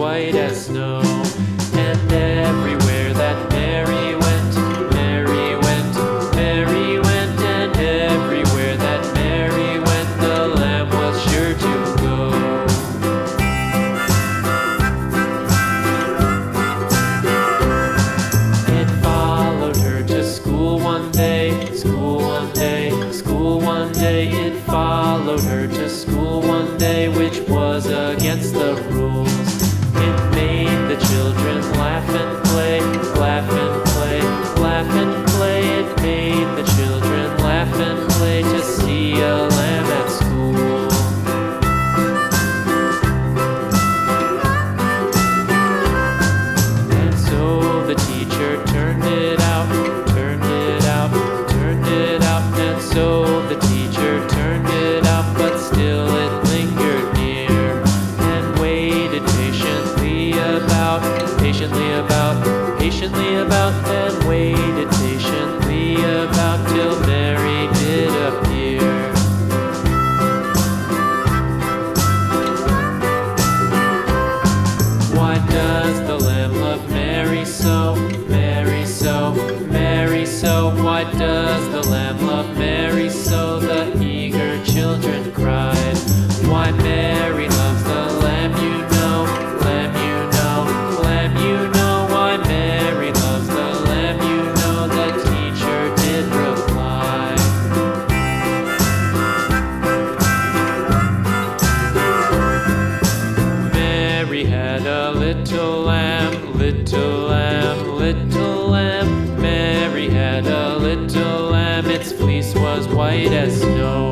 white as snow. And everywhere that Mary went, Mary went, Mary went, and everywhere that Mary went, the lamb was sure to go. It followed her to school one day, school one day, school one day. It followed her to school one day, which was against the rules. It made the children laugh and play, laugh and play, laugh and play. It made the children laugh and play to see a lamb at school. And so the teacher turned it out, turned it out, turned it out. And so the teacher turned it out, but still it lingered near and waited patiently about, patiently about, and waited patiently about till Mary did appear. Why does the lamb love Mary so, Mary so, Mary so? Why does the lamb love Mary so? The eager children cried. Why Mary loves the lamb, you know, lamb, you know, lamb, you know. Why Mary loves the lamb, you know, the teacher did reply. Mary had a little lamb, little lamb, little lamb. Mary had a little lamb, its fleece was white as snow.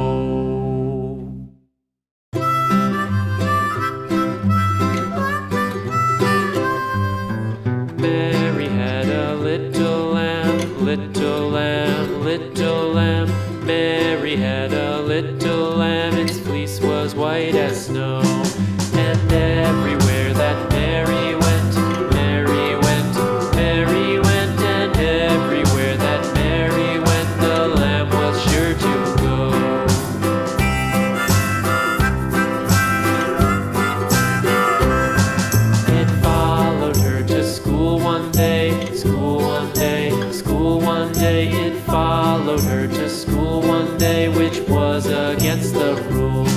Mary had a little lamb, little lamb, little lamb. Mary had a little lamb, its fleece was white as snow. And everywhere that Mary went, Mary went, Mary went, and everywhere that Mary went, the lamb was sure to go. It followed her to school one day, school one day, school one day. It followed her to school one day, which was against the rules.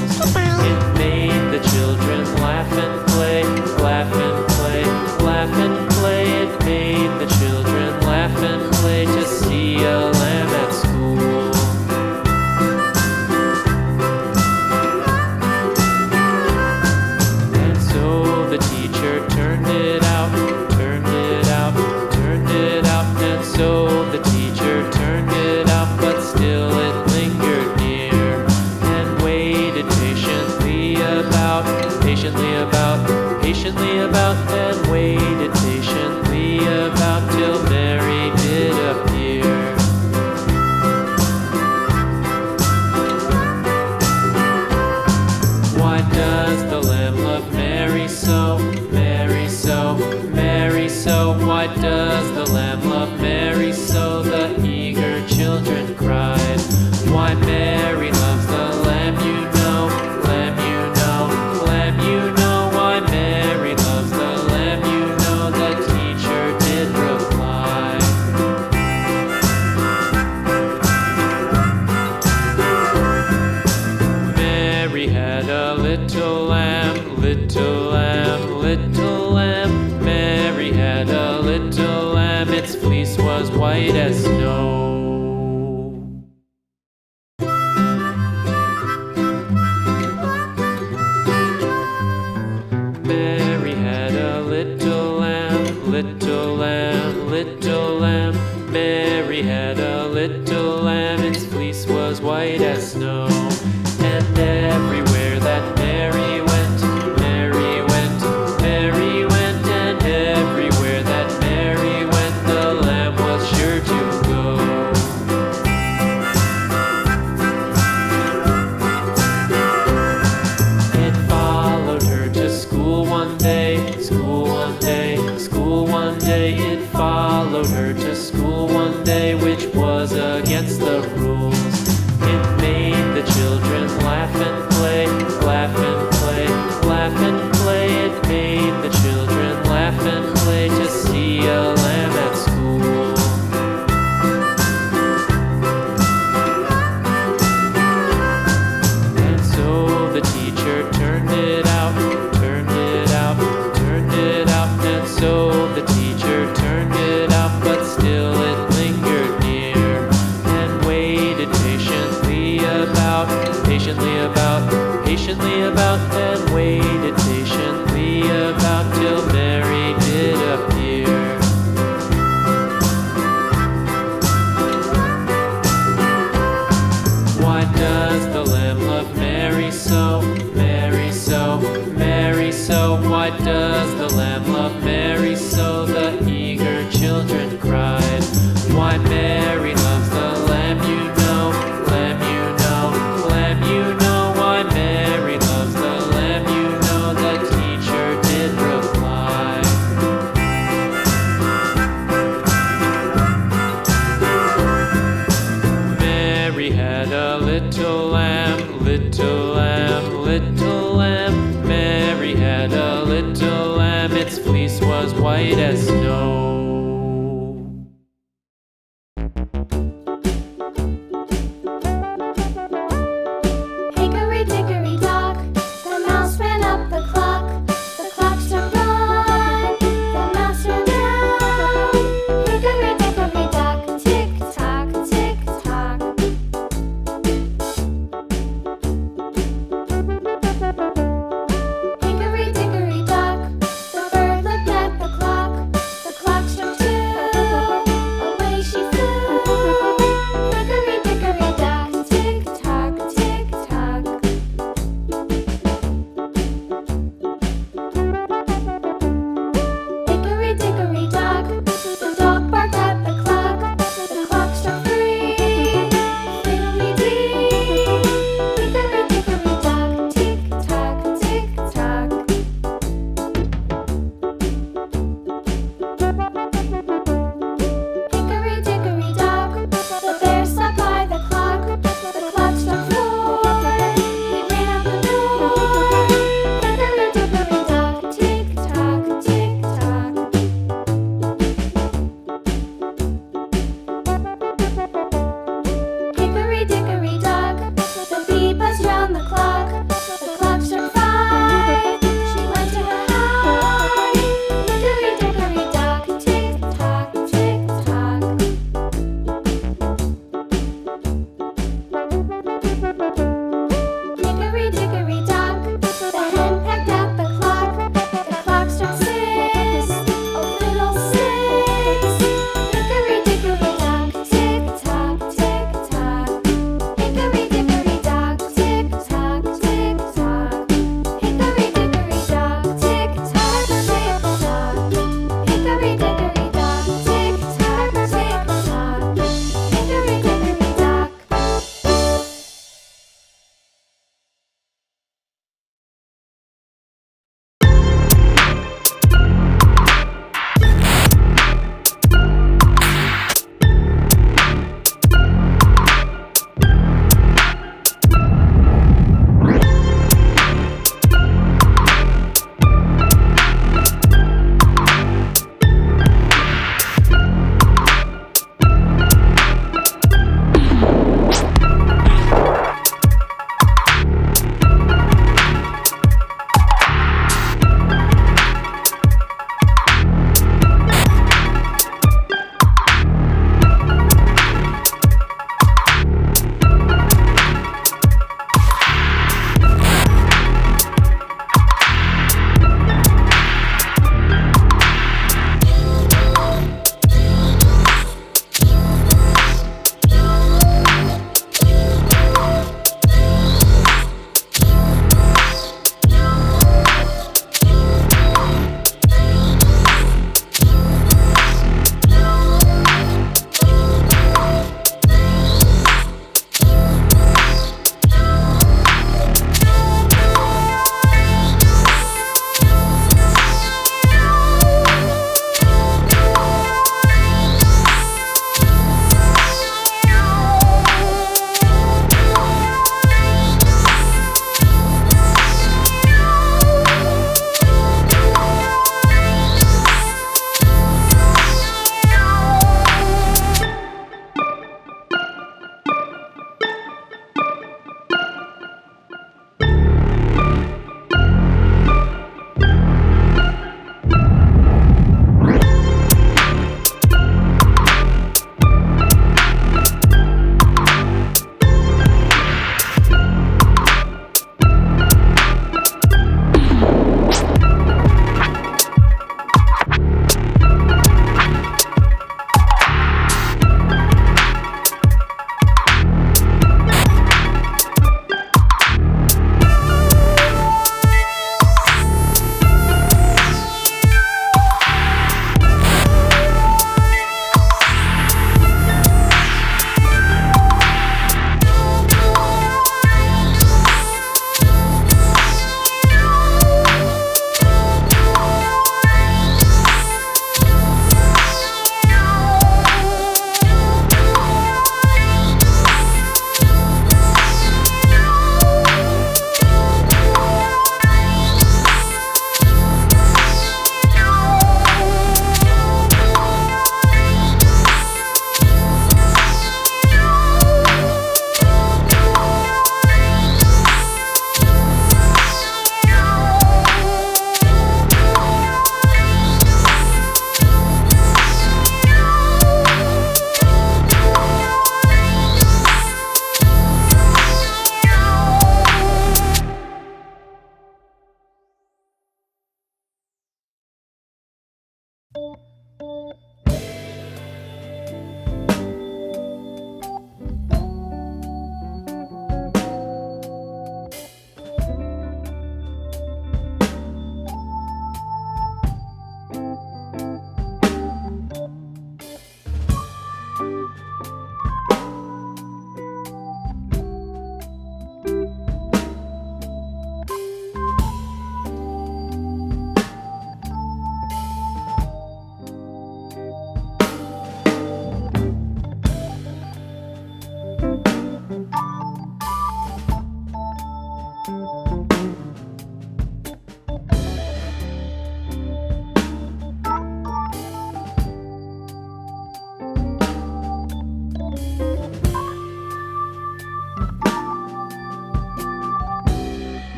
It made the children laugh and play, laugh and play, laugh and play. It made the children laugh and play to see a lamb at school. And so the teacher turned it out, turned it out, turned it out. And so the teacher turned it out, but still it lingered near and waited patiently about, patiently about, and waited patiently about till Mary did appear. Why does the lamb love Mary so, Mary so, Mary so? Why does the lamb love Mary so? The eager children cried. Why Mary loves the lamb, you know, lamb, you know, lamb, you know. Why Mary loves the lamb, you know, the teacher did reply. Mary had a little lamb, little lamb, little lamb. Mary had a little lamb, its fleece was white as snow. Mary had a little lamb, little lamb, little lamb. Mary had a little lamb, its fleece was white as snow. And everywhere that Mary went, Mary went, Mary went, and everywhere that Mary went, the lamb was sure to go. It followed her to school one day, school one day, school one day. It followed her to school one day, which was against the rules. It made the children laugh and play, laugh and play, laugh and play. It made the children them, its fleece was white as snow. Hickory-dickory-dock, the mouse ran up the clock. The clock struck one, the mouse ran down. Hickory-dickory-dock, tick-tock, tick-tock. Hickory-dickory-dock, the bird looked at the clock. The clock